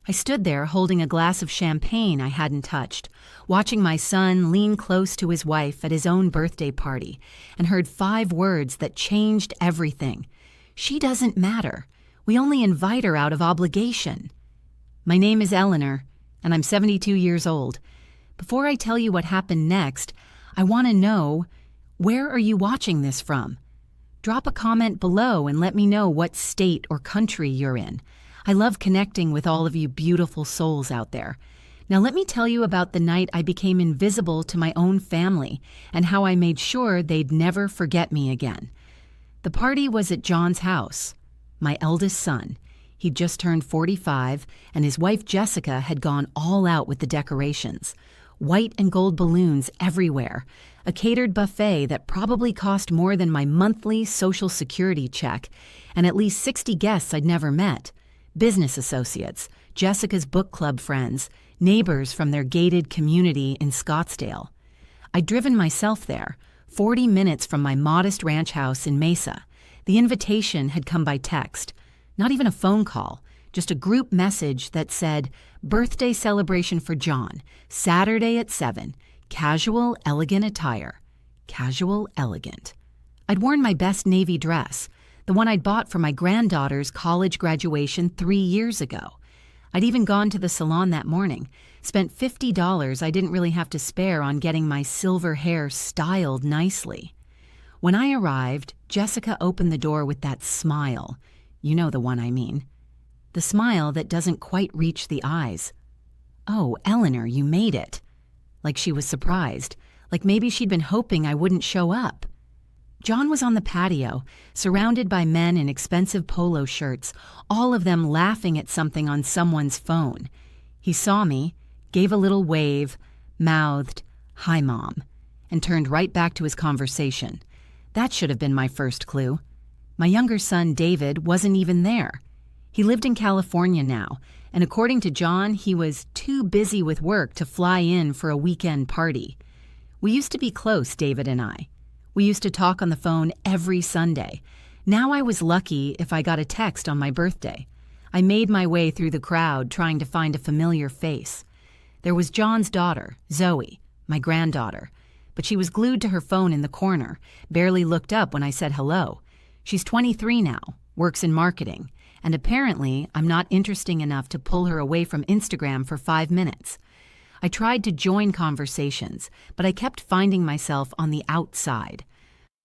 I stood there holding a glass of champagne I hadn't touched, watching my son lean close to his wife at his own birthday party, and heard 5 words that changed everything. She doesn't matter. We only invite her out of obligation. My name is Eleanor, and I'm 72 years old. Before I tell you what happened next, I want to know, where are you watching this from? Drop a comment below and let me know what state or country you're in. I love connecting with all of you beautiful souls out there. Now let me tell you about the night I became invisible to my own family and how I made sure they'd never forget me again. The party was at John's house, my eldest son. He'd just turned 45, and his wife Jessica had gone all out with the decorations. White and gold balloons everywhere, a catered buffet that probably cost more than my monthly Social Security check, and at least 60 guests I'd never met. Business associates, Jessica's book club friends, neighbors from their gated community in Scottsdale. I'd driven myself there, 40 minutes from my modest ranch house in Mesa. The invitation had come by text, not even a phone call, just a group message that said, "Birthday celebration for John, Saturday at 7, casual, elegant attire." Casual, elegant. I'd worn my best navy dress, the one I'd bought for my granddaughter's college graduation 3 years ago. I'd even gone to the salon that morning, spent $50 I didn't really have to spare on getting my silver hair styled nicely. When I arrived, Jessica opened the door with that smile. You know the one I mean. The smile that doesn't quite reach the eyes. "Oh, Eleanor, you made it." Like she was surprised, like maybe she'd been hoping I wouldn't show up. John was on the patio, surrounded by men in expensive polo shirts, all of them laughing at something on someone's phone. He saw me, gave a little wave, mouthed, "Hi, Mom," and turned right back to his conversation. That should have been my first clue. My younger son, David, wasn't even there. He lived in California now, and according to John, he was too busy with work to fly in for a weekend party. We used to be close, David and I. We used to talk on the phone every Sunday. Now I was lucky if I got a text on my birthday. I made my way through the crowd trying to find a familiar face. There was John's daughter, Zoe, my granddaughter, but she was glued to her phone in the corner, barely looked up when I said hello. She's 23 now, works in marketing, and apparently I'm not interesting enough to pull her away from Instagram for 5 minutes. I tried to join conversations, but I kept finding myself on the outside.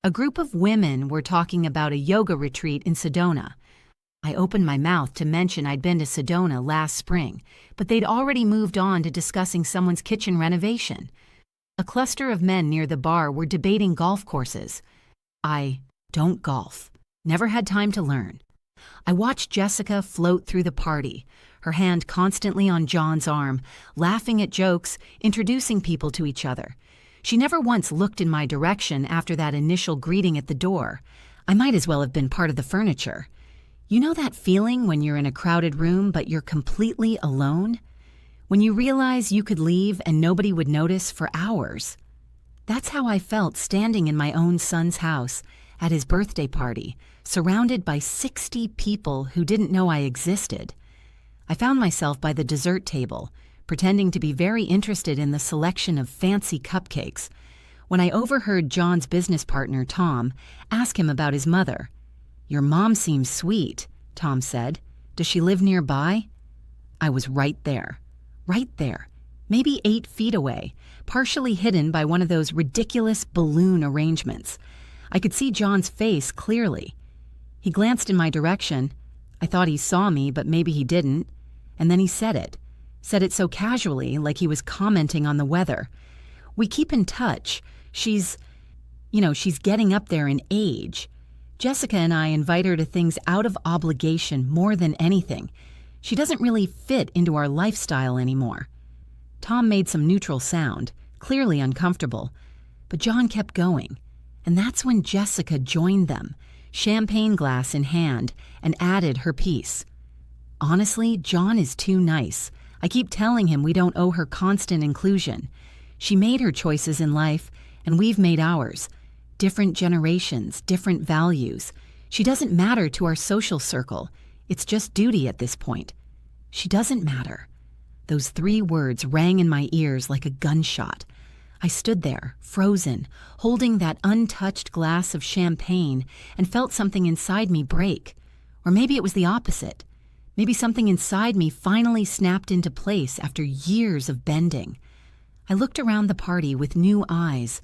A group of women were talking about a yoga retreat in Sedona. I opened my mouth to mention I'd been to Sedona last spring, but they'd already moved on to discussing someone's kitchen renovation. A cluster of men near the bar were debating golf courses. I don't golf. Never had time to learn. I watched Jessica float through the party, her hand constantly on John's arm, laughing at jokes, introducing people to each other. She never once looked in my direction after that initial greeting at the door. I might as well have been part of the furniture. You know that feeling when you're in a crowded room but you're completely alone? When you realize you could leave and nobody would notice for hours? That's how I felt standing in my own son's house at his birthday party, surrounded by 60 people who didn't know I existed. I found myself by the dessert table, pretending to be very interested in the selection of fancy cupcakes, when I overheard John's business partner, Tom, ask him about his mother. "Your mom seems sweet," Tom said. "Does she live nearby?" I was right there, maybe 8 feet away, partially hidden by one of those ridiculous balloon arrangements. I could see John's face clearly. He glanced in my direction. I thought he saw me, but maybe he didn't. And then he said it so casually, like he was commenting on the weather. "We keep in touch. She's getting up there in age. Jessica and I invite her to things out of obligation more than anything. She doesn't really fit into our lifestyle anymore." Tom made some neutral sound, clearly uncomfortable, but John kept going. And that's when Jessica joined them, champagne glass in hand, and added her piece. "Honestly, John is too nice. I keep telling him we don't owe her constant inclusion. She made her choices in life, and we've made ours. Different generations, different values. She doesn't matter to our social circle. It's just duty at this point." She doesn't matter. Those 3 words rang in my ears like a gunshot. I stood there, frozen, holding that untouched glass of champagne, and felt something inside me break. Or maybe it was the opposite. Maybe something inside me finally snapped into place after years of bending. I looked around the party with new eyes.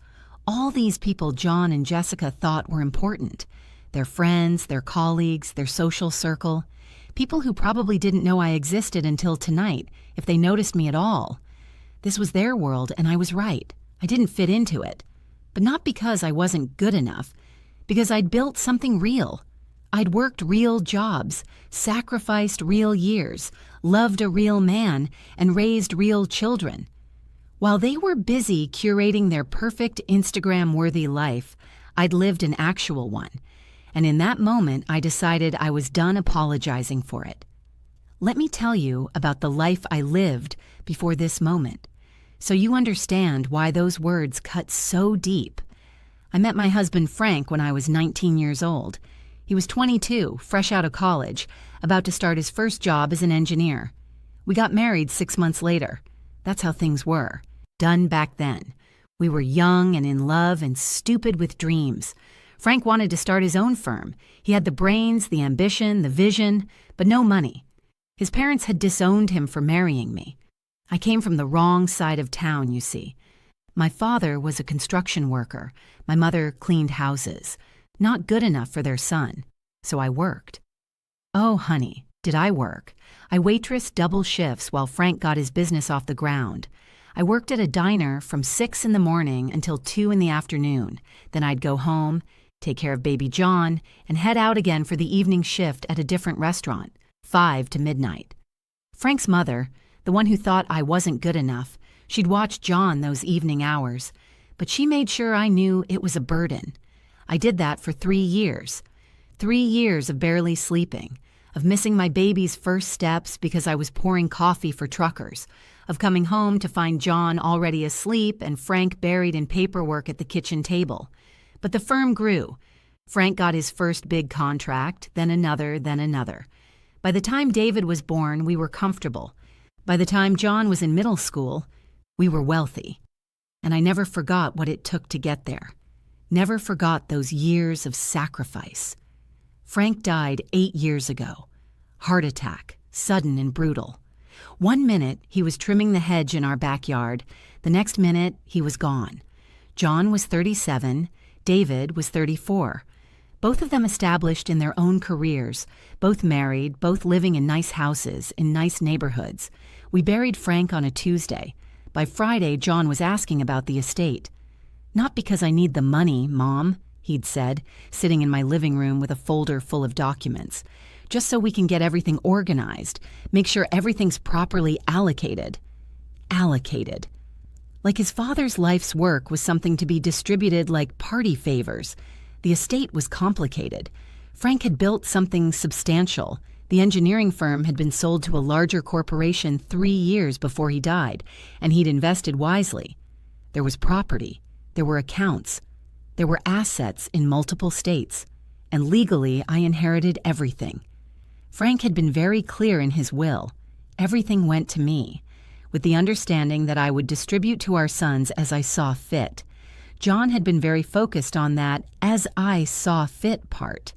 All these people John and Jessica thought were important. Their friends, their colleagues, their social circle. People who probably didn't know I existed until tonight, if they noticed me at all. This was their world, and I was right. I didn't fit into it. But not because I wasn't good enough. Because I'd built something real. I'd worked real jobs, sacrificed real years, loved a real man, and raised real children. While they were busy curating their perfect Instagram-worthy life, I'd lived an actual one. And in that moment, I decided I was done apologizing for it. Let me tell you about the life I lived before this moment, so you understand why those words cut so deep. I met my husband Frank when I was 19 years old. He was 22, fresh out of college, about to start his first job as an engineer. We got married 6 months later. That's how things were. Done back then. We were young and in love and stupid with dreams. Frank wanted to start his own firm. He had the brains, the ambition, the vision, but no money. His parents had disowned him for marrying me. I came from the wrong side of town, you see. My father was a construction worker. My mother cleaned houses. Not good enough for their son. So I worked. Oh, honey, did I work. I waitressed double shifts while Frank got his business off the ground. I worked at a diner from 6 in the morning until 2 in the afternoon. Then I'd go home, take care of baby John, and head out again for the evening shift at a different restaurant, 5 to midnight. Frank's mother, the one who thought I wasn't good enough, she'd watch John those evening hours, but she made sure I knew it was a burden. I did that for 3 years. 3 years of barely sleeping, of missing my baby's first steps because I was pouring coffee for truckers, of coming home to find John already asleep and Frank buried in paperwork at the kitchen table. But the firm grew. Frank got his first big contract, then another, then another. By the time David was born, we were comfortable. By the time John was in middle school, we were wealthy. And I never forgot what it took to get there. Never forgot those years of sacrifice. Frank died 8 years ago. Heart attack, sudden and brutal. 1 minute, he was trimming the hedge in our backyard. The next minute, he was gone. John was 37. David was 34. Both of them established in their own careers, both married, both living in nice houses, in nice neighborhoods. We buried Frank on a Tuesday. By Friday, John was asking about the estate. "Not because I need the money, Mom," he'd said, sitting in my living room with a folder full of documents. "Just so we can get everything organized, make sure everything's properly allocated." Allocated. Like his father's life's work was something to be distributed like party favors. The estate was complicated. Frank had built something substantial. The engineering firm had been sold to a larger corporation 3 years before he died, and he'd invested wisely. There was property. There were accounts. There were assets in multiple states. And legally, I inherited everything. Frank had been very clear in his will. Everything went to me, with the understanding that I would distribute to our sons as I saw fit. John had been very focused on that "as I saw fit" part.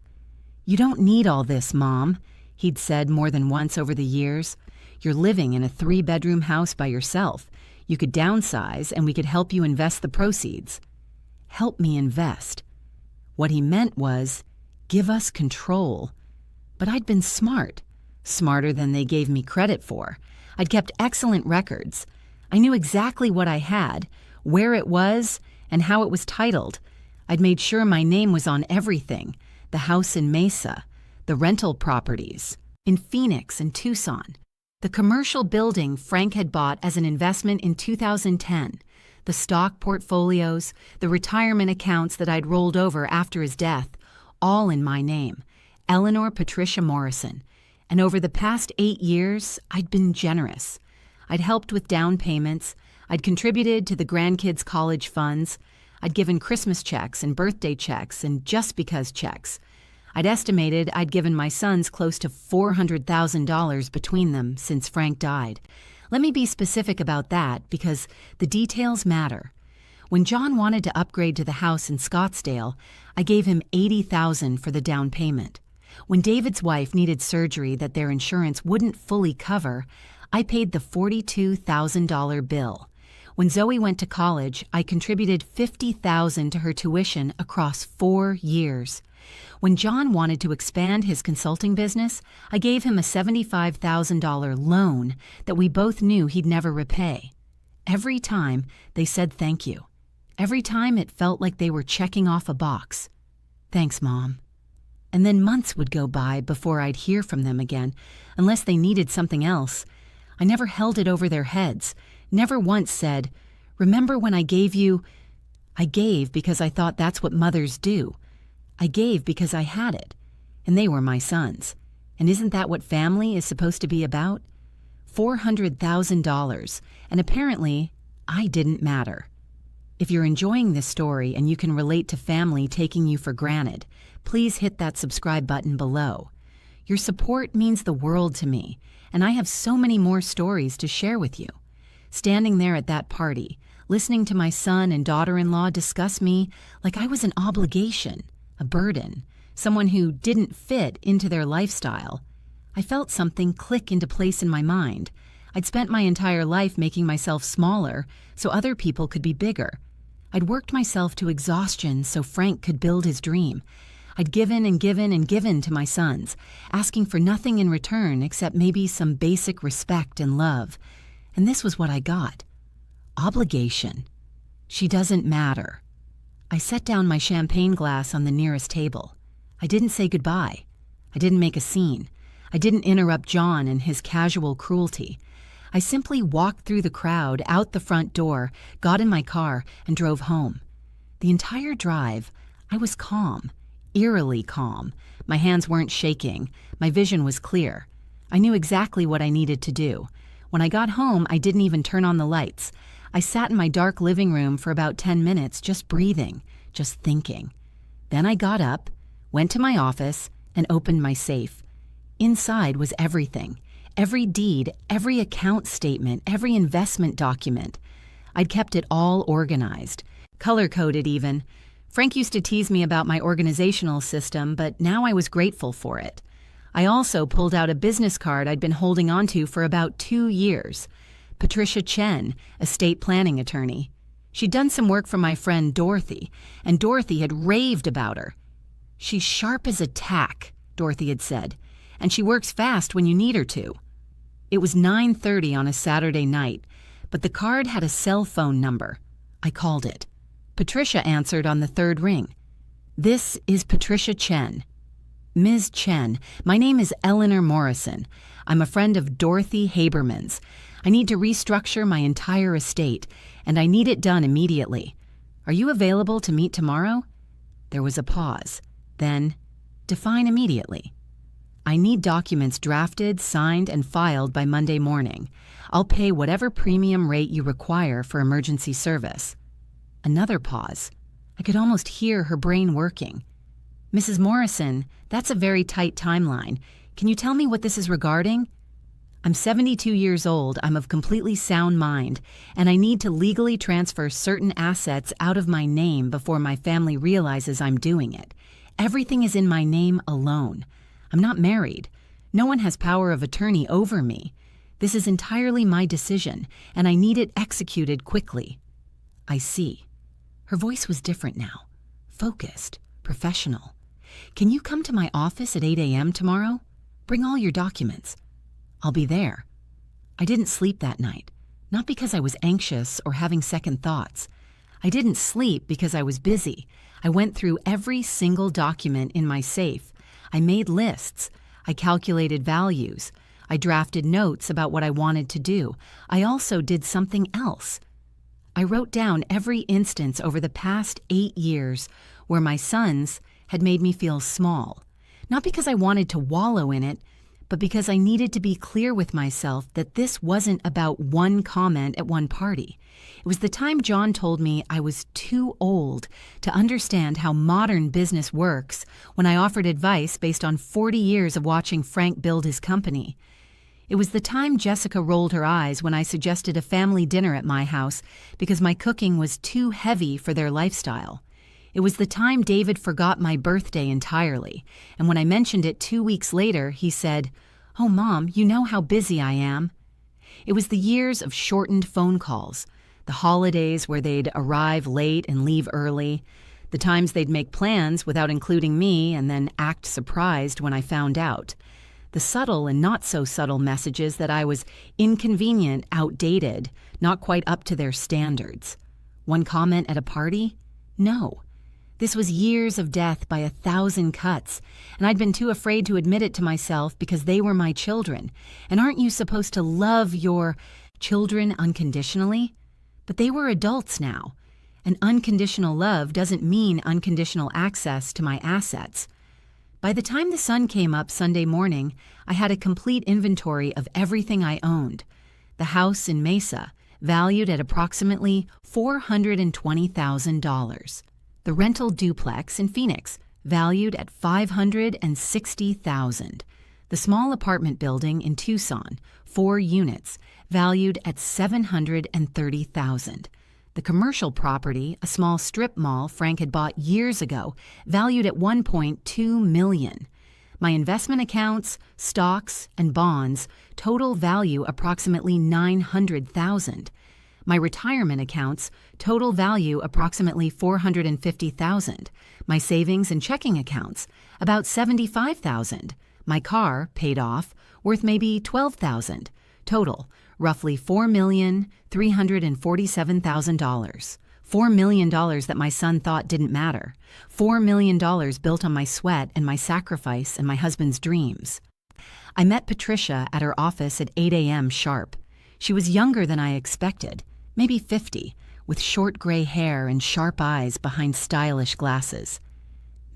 "You don't need all this, Mom," he'd said more than once over the years. "You're living in a 3-bedroom house by yourself. You could downsize and we could help you invest the proceeds." Help me invest. What he meant was, give us control. But I'd been smart, smarter than they gave me credit for. I'd kept excellent records. I knew exactly what I had, where it was, and how it was titled. I'd made sure my name was on everything: the house in Mesa, the rental properties in Phoenix and Tucson, the commercial building Frank had bought as an investment in 2010, the stock portfolios, the retirement accounts that I'd rolled over after his death, all in my name, Eleanor Patricia Morrison. And over the past 8 years, I'd been generous. I'd helped with down payments. I'd contributed to the grandkids' college funds. I'd given Christmas checks and birthday checks and just because checks. I'd estimated I'd given my sons close to $400,000 between them since Frank died. Let me be specific about that because the details matter. When John wanted to upgrade to the house in Scottsdale, I gave him $80,000 for the down payment. When David's wife needed surgery that their insurance wouldn't fully cover, I paid the $42,000 bill. When Zoe went to college, I contributed $50,000 to her tuition across 4 years. When John wanted to expand his consulting business, I gave him a $75,000 loan that we both knew he'd never repay. Every time, they said thank you. Every time it felt like they were checking off a box. Thanks, Mom. And then months would go by before I'd hear from them again, unless they needed something else. I never held it over their heads, never once said, "Remember when I gave you—" I gave because I thought that's what mothers do. I gave because I had it, and they were my sons. And isn't that what family is supposed to be about? $400,000, and apparently, I didn't matter. If you're enjoying this story and you can relate to family taking you for granted, please hit that subscribe button below. Your support means the world to me, and I have so many more stories to share with you. Standing there at that party, listening to my son and daughter-in-law discuss me like I was an obligation, a burden, someone who didn't fit into their lifestyle, I felt something click into place in my mind. I'd spent my entire life making myself smaller so other people could be bigger. I'd worked myself to exhaustion so Frank could build his dream. I'd given and given and given to my sons, asking for nothing in return except maybe some basic respect and love. And this was what I got. Obligation. She doesn't matter. I set down my champagne glass on the nearest table. I didn't say goodbye. I didn't make a scene. I didn't interrupt John and his casual cruelty. I simply walked through the crowd, out the front door, got in my car, and drove home. The entire drive, I was calm, eerily calm. My hands weren't shaking. My vision was clear. I knew exactly what I needed to do. When I got home, I didn't even turn on the lights. I sat in my dark living room for about 10 minutes, just breathing, just thinking. Then I got up, went to my office, and opened my safe. Inside was everything. Every deed, every account statement, every investment document. I'd kept it all organized, color-coded even. Frank used to tease me about my organizational system, but now I was grateful for it. I also pulled out a business card I'd been holding onto for about 2 years. Patricia Chen, estate planning attorney. She'd done some work for my friend Dorothy, and Dorothy had raved about her. "She's sharp as a tack," Dorothy had said, "and she works fast when you need her to." It was 9:30 on a Saturday night, but the card had a cell phone number. I called it. Patricia answered on the 3rd ring. "This is Patricia Chen." "Ms. Chen, my name is Eleanor Morrison. I'm a friend of Dorothy Haberman's. I need to restructure my entire estate, and I need it done immediately. Are you available to meet tomorrow?" There was a pause. Then, "Define immediately." "I need documents drafted, signed, and filed by Monday morning. I'll pay whatever premium rate you require for emergency service." Another pause. I could almost hear her brain working. "Mrs. Morrison, that's a very tight timeline. Can you tell me what this is regarding?" "I'm 72 years old, I'm of completely sound mind, and I need to legally transfer certain assets out of my name before my family realizes I'm doing it. Everything is in my name alone. I'm not married. No one has power of attorney over me. This is entirely my decision, and I need it executed quickly." "I see." Her voice was different now. Focused, professional. "Can you come to my office at 8 a.m. tomorrow? Bring all your documents." "I'll be there." I didn't sleep that night, not because I was anxious or having second thoughts. I didn't sleep because I was busy. I went through every single document in my safe. I made lists. I calculated values. I drafted notes about what I wanted to do. I also did something else. I wrote down every instance over the past 8 years where my sons had made me feel small. Not because I wanted to wallow in it, but because I needed to be clear with myself that this wasn't about one comment at one party. It was the time John told me I was too old to understand how modern business works when I offered advice based on 40 years of watching Frank build his company. It was the time Jessica rolled her eyes when I suggested a family dinner at my house because my cooking was too heavy for their lifestyle. It was the time David forgot my birthday entirely, and when I mentioned it 2 weeks later, he said, "Oh, Mom, you know how busy I am." It was the years of shortened phone calls, the holidays where they'd arrive late and leave early, the times they'd make plans without including me and then act surprised when I found out, the subtle and not so subtle messages that I was inconvenient, outdated, not quite up to their standards. One comment at a party? No. This was years of death by 1,000 cuts, and I'd been too afraid to admit it to myself because they were my children. And aren't you supposed to love your children unconditionally? But they were adults now, and unconditional love doesn't mean unconditional access to my assets. By the time the sun came up Sunday morning, I had a complete inventory of everything I owned. The house in Mesa, valued at approximately $420,000. The rental duplex in Phoenix, valued at $560,000. The small apartment building in Tucson, 4 units, valued at $730,000. The commercial property, a small strip mall Frank had bought years ago, valued at $1.2 million. My investment accounts, stocks, and bonds total value approximately $900,000. My retirement accounts total value approximately $450,000. My savings and checking accounts about $75,000. My car, paid off, worth maybe $12,000. Total, roughly $4,347,000. $4 million that my son thought didn't matter. $4 million built on my sweat and my sacrifice and my husband's dreams. I met Patricia at her office at 8 a.m. sharp. She was younger than I expected, maybe 50, with short gray hair and sharp eyes behind stylish glasses.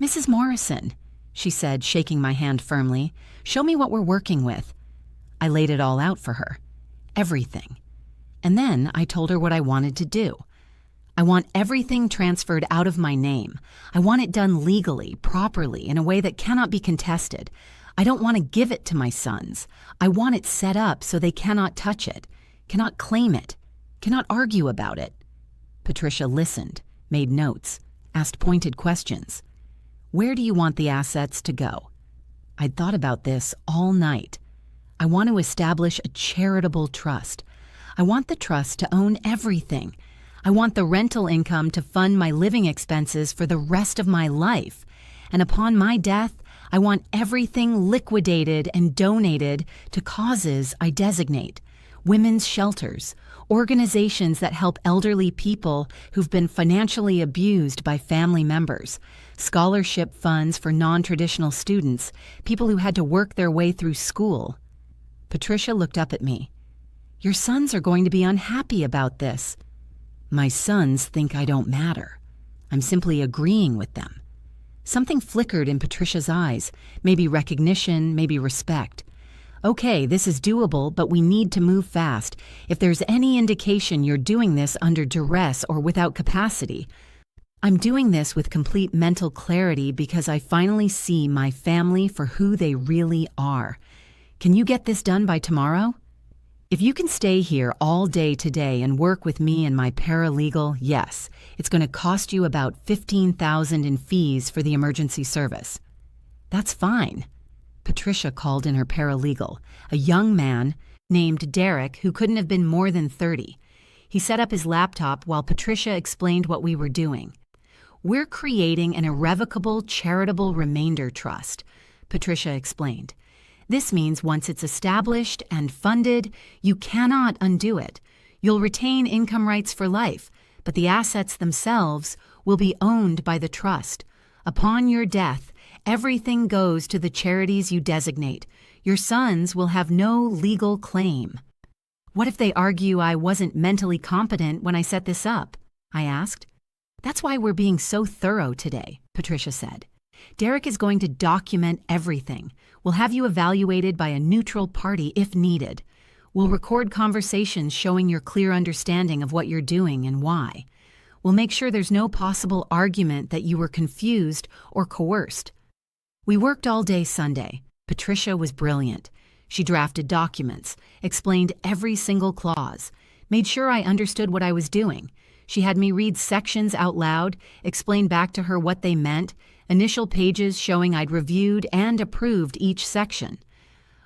"Mrs. Morrison," she said, shaking my hand firmly, "show me what we're working with." I laid it all out for her. Everything. And then I told her what I wanted to do. I want everything transferred out of my name. I want it done legally, properly, in a way that cannot be contested. I don't want to give it to my sons. I want it set up so they cannot touch it, cannot claim it, cannot argue about it. Patricia listened, made notes, asked pointed questions. "Where do you want the assets to go?" I'd thought about this all night. I want to establish a charitable trust. I want the trust to own everything. I want the rental income to fund my living expenses for the rest of my life. And upon my death, I want everything liquidated and donated to causes I designate. Women's shelters, organizations that help elderly people who've been financially abused by family members, scholarship funds for non-traditional students, people who had to work their way through school. Patricia looked up at me. "Your sons are going to be unhappy about this." "My sons think I don't matter. I'm simply agreeing with them." Something flickered in Patricia's eyes, maybe recognition, maybe respect. "Okay, this is doable, but we need to move fast. If there's any indication you're doing this under duress or without capacity, I'm doing this with complete mental clarity because I finally see my family for who they really are. Can you get this done by tomorrow? If you can stay here all day today and work with me and my paralegal, yes, it's going to cost you about $15,000 in fees for the emergency service." "That's fine." Patricia called in her paralegal, a young man named Derek who couldn't have been more than 30. He set up his laptop while Patricia explained what we were doing. "We're creating an irrevocable charitable remainder trust," Patricia explained. "This means once it's established and funded, you cannot undo it. You'll retain income rights for life, but the assets themselves will be owned by the trust. Upon your death, everything goes to the charities you designate. Your sons will have no legal claim." "What if they argue I wasn't mentally competent when I set this up?" I asked. "That's why we're being so thorough today," Patricia said. Derek is going to document everything. We'll have you evaluated by a neutral party if needed. We'll record conversations showing your clear understanding of what you're doing and why. We'll make sure there's no possible argument that you were confused or coerced. We worked all day Sunday. Patricia was brilliant. She drafted documents, explained every single clause, made sure I understood what I was doing. She had me read sections out loud, explain back to her what they meant, initial pages showing I'd reviewed and approved each section.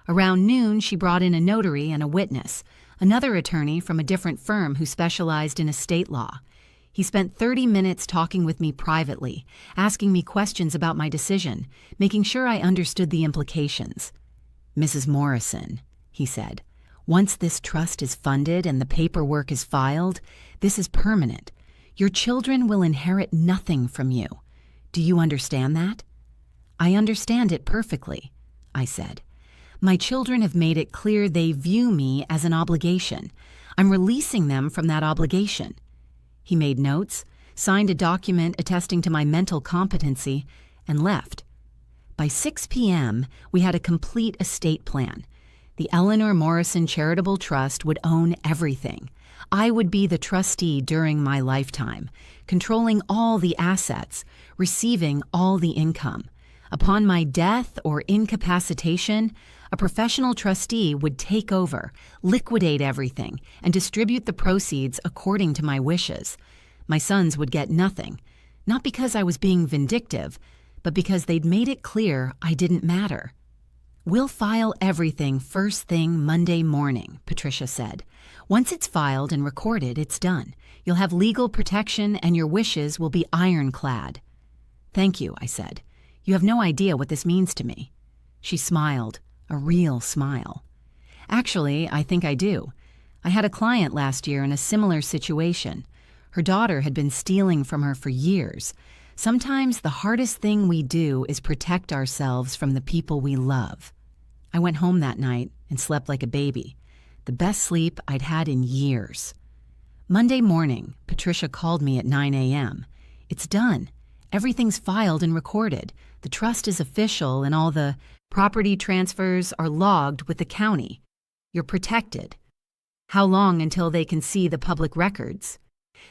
Around noon, she brought in a notary and a witness, another attorney from a different firm who specialized in estate law. He spent 30 minutes talking with me privately, asking me questions about my decision, making sure I understood the implications. "Mrs. Morrison," he said, "once this trust is funded and the paperwork is filed, this is permanent. Your children will inherit nothing from you. Do you understand that?" "I understand it perfectly," I said. "My children have made it clear they view me as an obligation. I'm releasing them from that obligation." He made notes, signed a document attesting to my mental competency, and left. By 6 p.m., we had a complete estate plan. The Eleanor Morrison Charitable Trust would own everything. I would be the trustee during my lifetime, controlling all the assets, receiving all the income. Upon my death or incapacitation, a professional trustee would take over, liquidate everything, and distribute the proceeds according to my wishes. My sons would get nothing, not because I was being vindictive, but because they'd made it clear I didn't matter. "We'll file everything first thing Monday morning," Patricia said. "Once it's filed and recorded, it's done. You'll have legal protection and your wishes will be ironclad." "Thank you," I said. "You have no idea what this means to me." She smiled, a real smile. "Actually, I think I do. I had a client last year in a similar situation. Her daughter had been stealing from her for years. Sometimes the hardest thing we do is protect ourselves from the people we love." I went home that night and slept like a baby, the best sleep I'd had in years. Monday morning, Patricia called me at 9 a.m. "It's done. Everything's filed and recorded. The trust is official and all the property transfers are logged with the county. You're protected." "How long until they can see the public records?"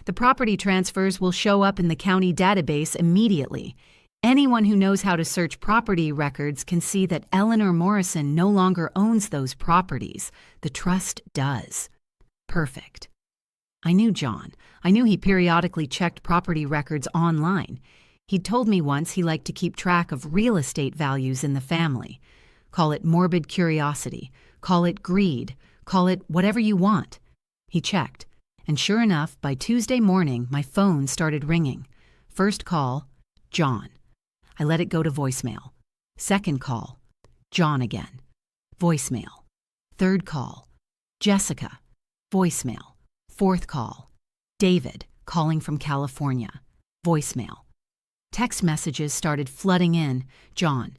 "The property transfers will show up in the county database immediately. Anyone who knows how to search property records can see that Eleanor Morrison no longer owns those properties. The trust does." Perfect. I knew John. I knew he periodically checked property records online. He'd told me once he liked to keep track of real estate values in the family. Call it morbid curiosity, call it greed, call it whatever you want. He checked, and sure enough, by Tuesday morning, my phone started ringing. First call, John. I let it go to voicemail. Second call, John again. Voicemail. Third call, Jessica. Voicemail. Fourth call, David, calling from California. Voicemail. Text messages started flooding in. John,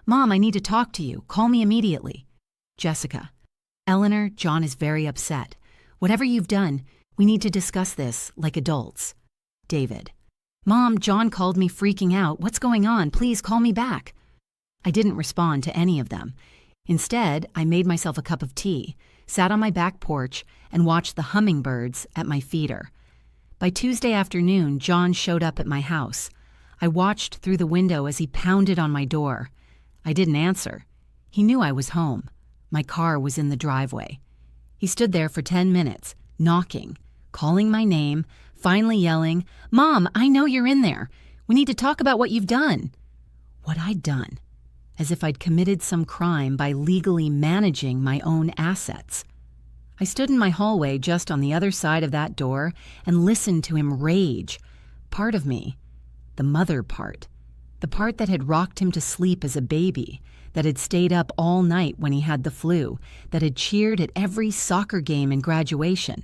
"Mom, I need to talk to you. Call me immediately." Jessica, "Eleanor, John is very upset. Whatever you've done, we need to discuss this like adults." David, "Mom, John called me freaking out. What's going on? Please call me back." I didn't respond to any of them. Instead, I made myself a cup of tea, sat on my back porch, and watched the hummingbirds at my feeder. By Tuesday afternoon, John showed up at my house. I watched through the window as he pounded on my door. I didn't answer. He knew I was home. My car was in the driveway. He stood there for 10 minutes, knocking, calling my name, finally yelling, "Mom, I know you're in there. We need to talk about what you've done." What I'd done. As if I'd committed some crime by legally managing my own assets. I stood in my hallway just on the other side of that door and listened to him rage. Part of me, the mother part, the part that had rocked him to sleep as a baby, that had stayed up all night when he had the flu, that had cheered at every soccer game and graduation.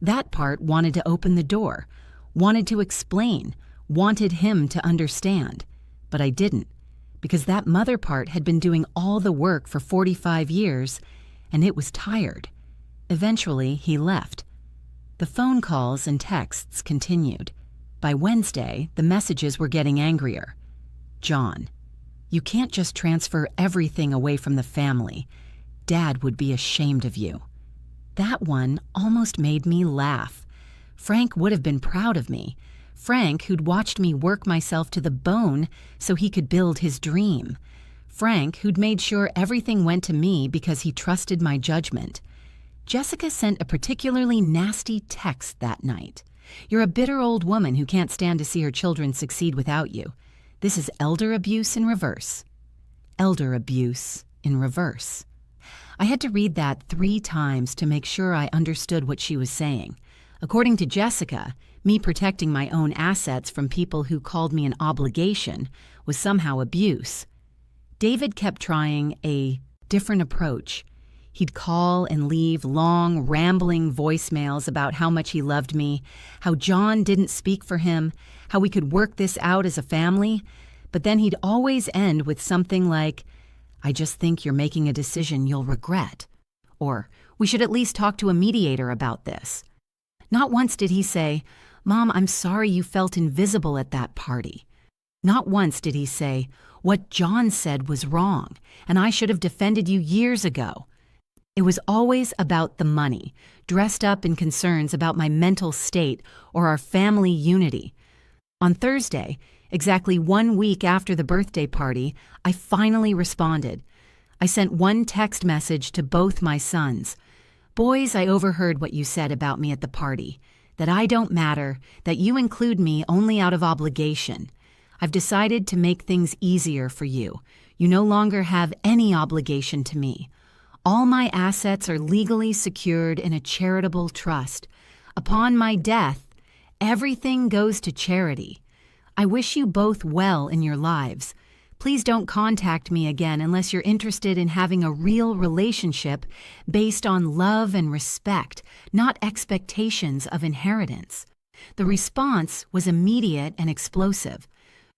That part wanted to open the door, wanted to explain, wanted him to understand. But I didn't, because that mother part had been doing all the work for 45 years, and it was tired. Eventually, he left. The phone calls and texts continued. By Wednesday, the messages were getting angrier. John. You can't just transfer everything away from the family. Dad would be ashamed of you. That one almost made me laugh. Frank would have been proud of me. Frank, who'd watched me work myself to the bone so he could build his dream. Frank, who'd made sure everything went to me because he trusted my judgment. Jessica sent a particularly nasty text that night. You're a bitter old woman who can't stand to see her children succeed without you. This is elder abuse in reverse. Elder abuse in reverse. I had to read that 3 times to make sure I understood what she was saying. According to Jessica, me protecting my own assets from people who called me an obligation was somehow abuse. David kept trying a different approach. He'd call and leave long, rambling voicemails about how much he loved me, how John didn't speak for him, how we could work this out as a family, but then he'd always end with something like, I just think you're making a decision you'll regret, or we should at least talk to a mediator about this. Not once did he say, Mom, I'm sorry you felt invisible at that party. Not once did he say, what John said was wrong, and I should have defended you years ago. It was always about the money, dressed up in concerns about my mental state or our family unity. On Thursday, exactly 1 week after the birthday party, I finally responded. I sent one text message to both my sons. Boys, I overheard what you said about me at the party, that I don't matter, that you include me only out of obligation. I've decided to make things easier for you. You no longer have any obligation to me. All my assets are legally secured in a charitable trust. Upon my death, everything goes to charity. I wish you both well in your lives. Please don't contact me again unless you're interested in having a real relationship based on love and respect, not expectations of inheritance. The response was immediate and explosive.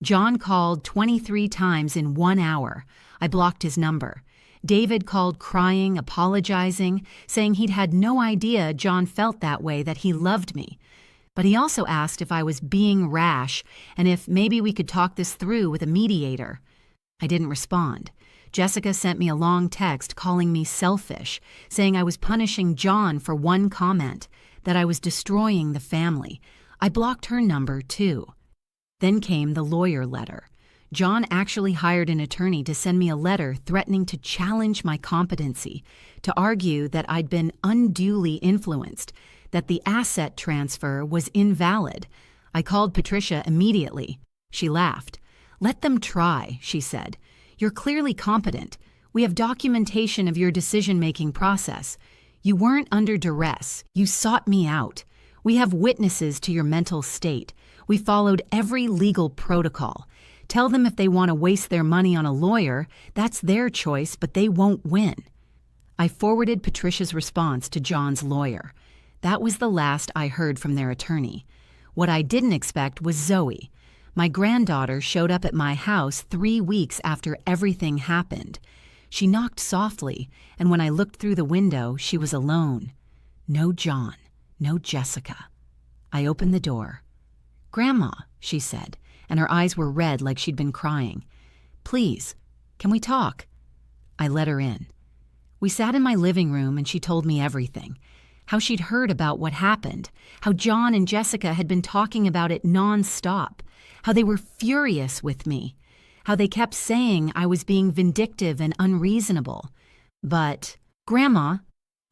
John called 23 times in 1 hour. I blocked his number. David called crying, apologizing, saying he'd had no idea John felt that way, that he loved me. But he also asked if I was being rash and if maybe we could talk this through with a mediator. I didn't respond. Jessica sent me a long text calling me selfish, saying I was punishing John for one comment, that I was destroying the family. I blocked her number too. Then came the lawyer letter. John actually hired an attorney to send me a letter threatening to challenge my competency, to argue that I'd been unduly influenced, that the asset transfer was invalid. I called Patricia immediately. She laughed. Let them try, she said. You're clearly competent. We have documentation of your decision-making process. You weren't under duress. You sought me out. We have witnesses to your mental state. We followed every legal protocol. Tell them if they want to waste their money on a lawyer, that's their choice, but they won't win. I forwarded Patricia's response to John's lawyer. That was the last I heard from their attorney. What I didn't expect was Zoe. My granddaughter showed up at my house 3 weeks after everything happened. She knocked softly, and when I looked through the window, she was alone. No John, no Jessica. I opened the door. Grandma, she said, and her eyes were red like she'd been crying. Please, can we talk? I let her in. We sat in my living room and she told me everything. How she'd heard about what happened, how John and Jessica had been talking about it non-stop, how they were furious with me, how they kept saying I was being vindictive and unreasonable. But, Grandma,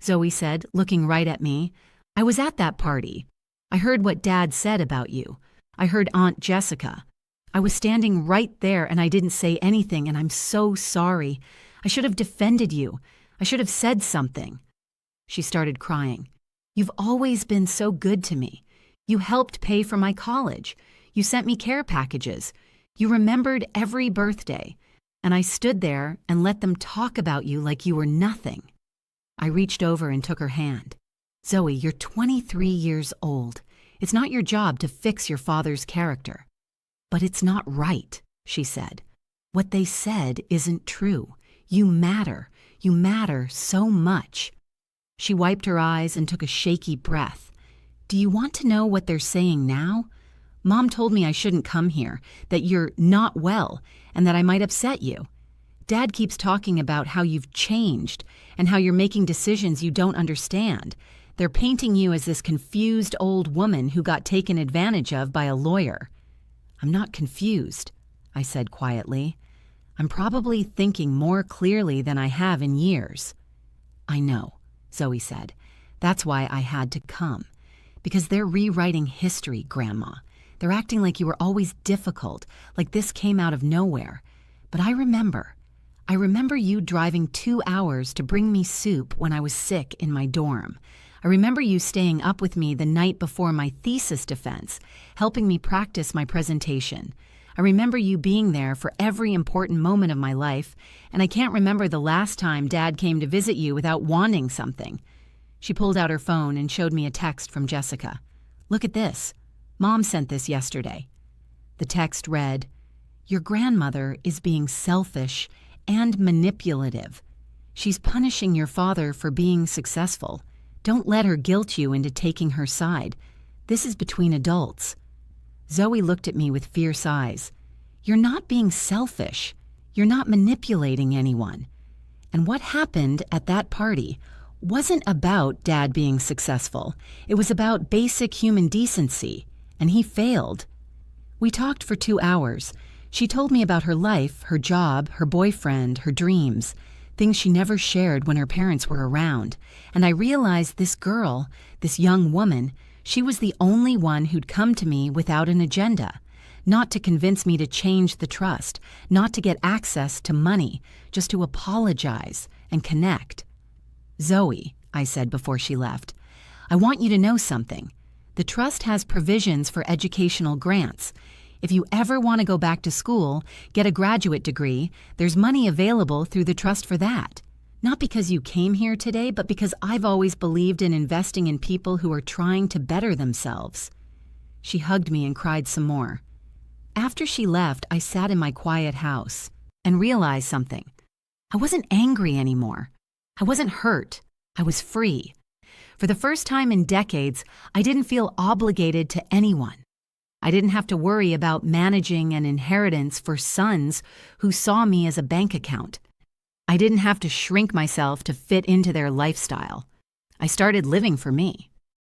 Zoe said, looking right at me, I was at that party. I heard what Dad said about you. I heard Aunt Jessica. I was standing right there and I didn't say anything, and I'm so sorry. I should have defended you. I should have said something. She started crying. You've always been so good to me. You helped pay for my college. You sent me care packages. You remembered every birthday. And I stood there and let them talk about you like you were nothing. I reached over and took her hand. Zoe, you're 23 years old. It's not your job to fix your father's character. But it's not right, she said. What they said isn't true. You matter. You matter so much. She wiped her eyes and took a shaky breath. Do you want to know what they're saying now? Mom told me I shouldn't come here, that you're not well, and that I might upset you. Dad keeps talking about how you've changed and how you're making decisions you don't understand. They're painting you as this confused old woman who got taken advantage of by a lawyer. I'm not confused, I said quietly. I'm probably thinking more clearly than I have in years. I know, Zoe said. That's why I had to come. Because they're rewriting history, Grandma. They're acting like you were always difficult, like this came out of nowhere. But I remember you driving 2 hours to bring me soup when I was sick in my dorm. I remember you staying up with me the night before my thesis defense, helping me practice my presentation. I remember you being there for every important moment of my life, and I can't remember the last time Dad came to visit you without wanting something. She pulled out her phone and showed me a text from Jessica. Look at this. Mom sent this yesterday. The text read, "Your grandmother is being selfish and manipulative. She's punishing your father for being successful. Don't let her guilt you into taking her side. This is between adults." Zoe looked at me with fierce eyes. "You're not being selfish. You're not manipulating anyone." And what happened at that party wasn't about Dad being successful. It was about basic human decency, and he failed. We talked for 2 hours. She told me about her life, her job, her boyfriend, her dreams, things she never shared when her parents were around. And I realized this girl, this young woman, she was the only one who'd come to me without an agenda. Not to convince me to change the trust, not to get access to money, just to apologize and connect. "Zoe," I said before she left, "I want you to know something. The trust has provisions for educational grants. If you ever want to go back to school, get a graduate degree, there's money available through the trust for that. Not because you came here today, but because I've always believed in investing in people who are trying to better themselves." She hugged me and cried some more. After she left, I sat in my quiet house and realized something. I wasn't angry anymore. I wasn't hurt. I was free. For the first time in decades, I didn't feel obligated to anyone. I didn't have to worry about managing an inheritance for sons who saw me as a bank account. I didn't have to shrink myself to fit into their lifestyle. I started living for me.